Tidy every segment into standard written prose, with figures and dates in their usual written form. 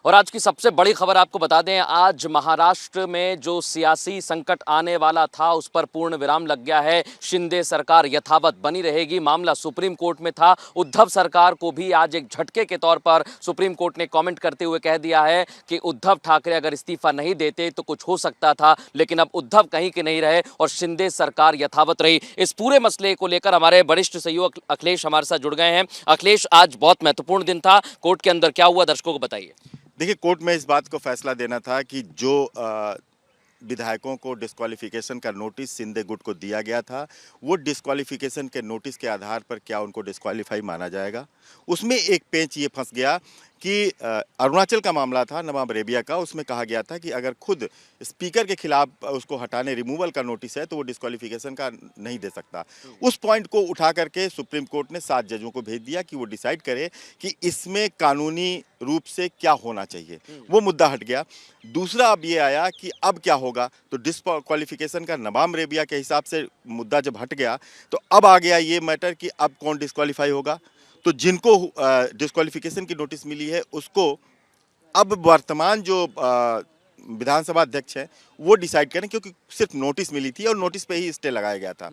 और आज की सबसे बड़ी खबर आपको बता दें, आज महाराष्ट्र में जो सियासी संकट आने वाला था उस पर पूर्ण विराम लग गया है। शिंदे सरकार यथावत बनी रहेगी। मामला सुप्रीम कोर्ट में था। उद्धव सरकार को भी आज एक झटके के तौर पर सुप्रीम कोर्ट ने कमेंट करते हुए कह दिया है कि उद्धव ठाकरे अगर इस्तीफा नहीं देते तो कुछ हो सकता था, लेकिन अब उद्धव कहीं के नहीं रहे और शिंदे सरकार यथावत रही। इस पूरे मसले को लेकर हमारे वरिष्ठ सहयोगी अखिलेश हमारे साथ जुड़ गए हैं। अखिलेश, आज बहुत महत्वपूर्ण दिन था, कोर्ट के अंदर क्या हुआ, दर्शकों को बताइए। देखिए, कोर्ट में इस बात को फैसला देना था कि जो विधायकों को डिस्क्वालिफिकेशन का नोटिस शिंदे गुट को दिया गया था, वो डिस्क्वालिफिकेशन के नोटिस के आधार पर क्या उनको डिस्क्वालीफाई माना जाएगा। उसमें एक पेंच ये फंस गया कि अरुणाचल का मामला था, नवाब रेबिया का। उसमें कहा गया था कि अगर खुद स्पीकर के खिलाफ उसको हटाने रिमूवल का नोटिस है तो वो डिस्क्वालिफिकेशन का नहीं दे सकता। उस पॉइंट को उठा करके सुप्रीम कोर्ट ने 7 जजों को भेज दिया कि वो डिसाइड करे कि इसमें कानूनी रूप से क्या होना चाहिए। वो मुद्दा हट गया। दूसरा अब ये आया कि अब क्या होगा, तो डिस्क्वालिफिकेशन का नवाब रेबिया के हिसाब से मुद्दा जब हट गया तो अब आ गया ये मैटर कि अब कौन डिस्क्वालीफाई होगा। तो जिनको डिस्क्वालिफिकेशन की नोटिस मिली है उसको अब वर्तमान जो विधानसभा अध्यक्ष हैं वो डिसाइड करें, क्योंकि सिर्फ नोटिस मिली थी और नोटिस पे ही स्टे लगाया गया था।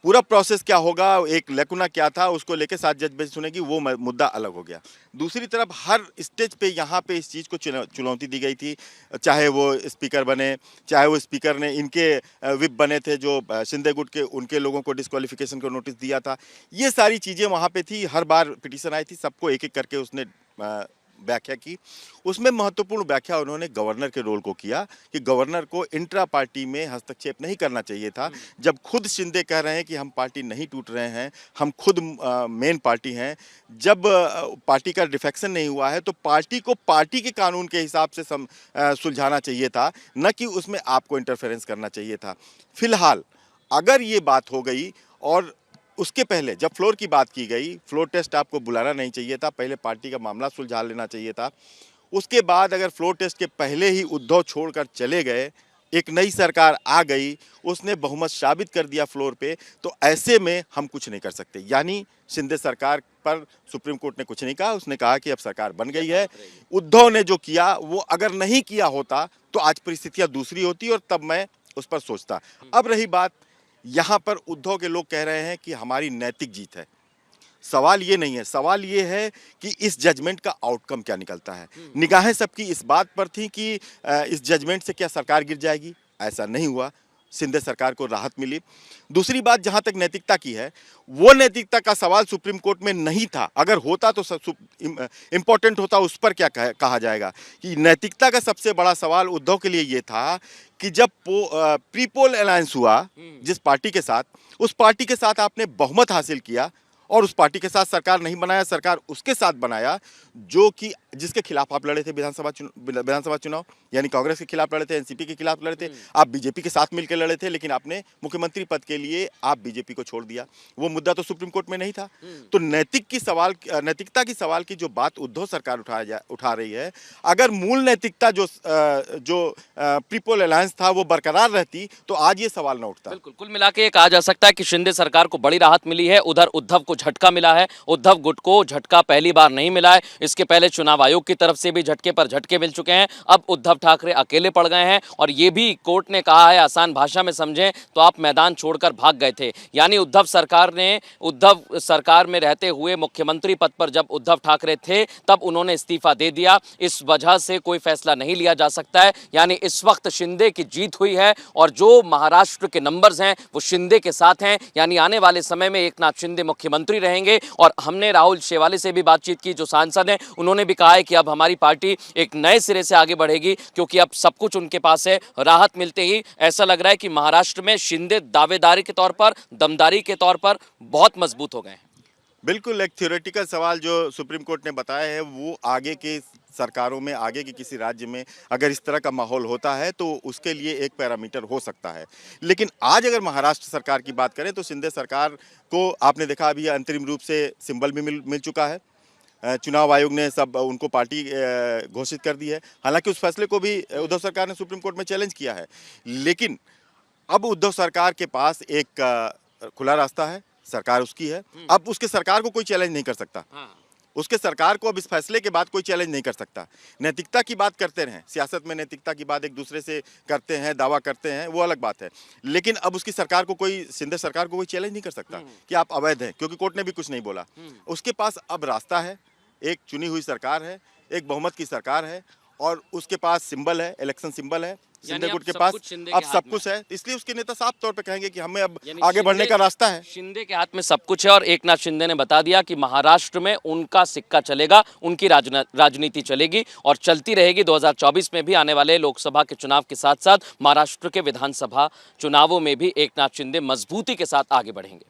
पूरा प्रोसेस क्या होगा, एक लकुना क्या था, उसको लेके 7 जज बेंच सुनेगी, वो मुद्दा अलग हो गया। दूसरी तरफ हर स्टेज पे यहाँ पे इस चीज़ को चुनौती दी गई थी, चाहे वो स्पीकर बने, चाहे वो स्पीकर ने इनके विप बने थे जो शिंदे गुट के, उनके लोगों को डिस्क्वालिफिकेशन का नोटिस दिया था। ये सारी चीज़ें वहाँ पे थी। हर बार पिटीशन आई थी, सबको एक एक करके उसने व्याख्या की। उसमें महत्वपूर्ण व्याख्या उन्होंने गवर्नर के रोल को किया कि गवर्नर को इंट्रा पार्टी में हस्तक्षेप नहीं करना चाहिए था। जब खुद शिंदे कह रहे हैं कि हम पार्टी नहीं टूट रहे हैं, हम खुद मेन पार्टी हैं, जब पार्टी का डिफेक्शन नहीं हुआ है तो पार्टी को पार्टी के कानून के हिसाब से सुलझाना चाहिए था, न कि उसमें आपको इंटरफेरेंस करना चाहिए था। फिलहाल अगर ये बात हो गई और उसके पहले जब फ्लोर की बात की गई, फ्लोर टेस्ट आपको बुलाना नहीं चाहिए था, पहले पार्टी का मामला सुलझा लेना चाहिए था। उसके बाद अगर फ्लोर टेस्ट के पहले ही उद्धव छोड़कर चले गए, एक नई सरकार आ गई, उसने बहुमत साबित कर दिया फ्लोर पे, तो ऐसे में हम कुछ नहीं कर सकते। यानी शिंदे सरकार पर सुप्रीम कोर्ट ने कुछ नहीं कहा, उसने कहा कि अब सरकार बन गई है। उद्धव ने जो किया वो अगर नहीं किया होता तो आज परिस्थितियां दूसरी होती और तब मैं उस पर सोचता। अब रही बात, यहाँ पर उद्धव के लोग कह रहे हैं कि हमारी नैतिक जीत है। सवाल ये नहीं है, सवाल ये है कि इस जजमेंट का आउटकम क्या निकलता है। निगाहें सबकी इस बात पर थी कि इस जजमेंट से क्या सरकार गिर जाएगी। ऐसा नहीं हुआ, शिंदे सरकार को राहत मिली। दूसरी बात, जहां तक नैतिकता की है, वो नैतिकता का सवाल सुप्रीम कोर्ट में नहीं था। अगर होता तो इंपॉर्टेंट होता, उस पर क्या कहा जाएगा। कि नैतिकता का सबसे बड़ा सवाल उद्धव के लिए ये था कि जब प्री पोल अलायंस हुआ जिस पार्टी के साथ, उस पार्टी के साथ आपने बहुमत हासिल किया और उस पार्टी के साथ सरकार नहीं बनाया, सरकार उसके साथ बनाया जो कि जिसके खिलाफ आप लड़े थे विधानसभा चुनाव, यानी कांग्रेस के खिलाफ लड़े थे, एनसीपी के खिलाफ लड़े थे, आप बीजेपी के साथ मिलकर लड़े थे, लेकिन आपने मुख्यमंत्री पद के लिए आप बीजेपी को छोड़ दिया। वो मुद्दा तो सुप्रीम कोर्ट में नहीं था। तो नैतिकता की सवाल की जो बात उद्धव सरकार उठा रही है, अगर मूल नैतिकता जो प्रीपोल अलायंस था वो बरकरार रहती तो आज ये सवाल न उठता। बिल्कुल, कुल मिला के कहा जा सकता है कि शिंदे सरकार को बड़ी राहत मिली है। उधर उद्धव को झटका मिला है। उद्धव गुट को झटका पहली बार नहीं मिला है, इसके पहले चुनाव आयोग की तरफ से भी झटके पर झटके मिल चुके हैं। अब उद्धव ठाकरे अकेले पड़ गए हैं और ये भी कोर्ट ने कहा है, आसान भाषा में समझें तो आप मैदान छोड़कर भाग गए थे। यानी उद्धव सरकार में रहते हुए मुख्यमंत्री पद पर जब उद्धव ठाकरे थे तब उन्होंने इस्तीफा दे दिया। इस वजह से कोई फैसला नहीं लिया जा सकता है। यानी इस वक्त शिंदे की जीत हुई है और जो महाराष्ट्र के नंबर्स हैं वो शिंदे के साथ हैं। यानी आने वाले समय में एकनाथ शिंदे मुख्यमंत्री रहेंगे। और हमने राहुल शेवाले से भी बातचीत की, जो सांसद हैं, उन्होंने भी कहा है कि अब हमारी पार्टी एक नए सिरे से आगे बढ़ेगी क्योंकि अब सब कुछ उनके पास है। राहत मिलते ही ऐसा लग रहा है कि महाराष्ट्र में शिंदे दावेदारी के तौर पर, दमदारी के तौर पर बहुत मजबूत हो गए हैं। बिल्कुल, एक थ्योरेटिकल सवाल जो सुप्रीम कोर्ट ने बताया है वो आगे के सरकारों में, आगे के किसी राज्य में अगर इस तरह का माहौल होता है तो उसके लिए एक पैरामीटर हो सकता है। लेकिन आज अगर महाराष्ट्र सरकार की बात करें तो शिंदे सरकार को आपने देखा अभी अंतरिम रूप से सिंबल भी मिल चुका है। चुनाव आयोग ने सब उनको पार्टी घोषित कर दी है। हालांकि उस फैसले को भी उद्धव सरकार ने सुप्रीम कोर्ट में चैलेंज किया है, लेकिन अब उद्धव सरकार के पास एक खुला रास्ता है, सरकार उसकी है। अब उसके सरकार को कोई चैलेंज नहीं कर सकता। उसके सरकार को अब इस फैसले के बाद कोई चैलेंज नहीं कर सकता। नैतिकता की बात करते रहें, सियासत में नैतिकता की बात एक दूसरे से करते हैं, दावा करते हैं, वो अलग बात है, लेकिन अब उसकी सरकार को कोई, शिंदे सरकार को कोई चैलेंज नहीं कर सकता कि आप अवैध हैं, क्योंकि कोर्ट ने भी कुछ नहीं बोला। उसके पास अब रास्ता है, एक चुनी हुई सरकार है, एक बहुमत की सरकार है, और उसके पास सिंबल है, इलेक्शन सिंबल है, शिंदे गुट के पास अब सब कुछ है, इसलिए उसके नेता साफ तौर पे कहेंगे कि हमें अब आगे बढ़ने का रास्ता है। शिंदे के हाथ में सब कुछ है और एकनाथ शिंदे ने बता दिया कि महाराष्ट्र में उनका सिक्का चलेगा, उनकी राजनीति चलेगी और चलती रहेगी। 2024 में भी आने वाले लोकसभा के चुनाव के साथ साथ महाराष्ट्र के विधानसभा चुनावों में भी एकनाथ शिंदे मजबूती के साथ आगे बढ़ेंगे।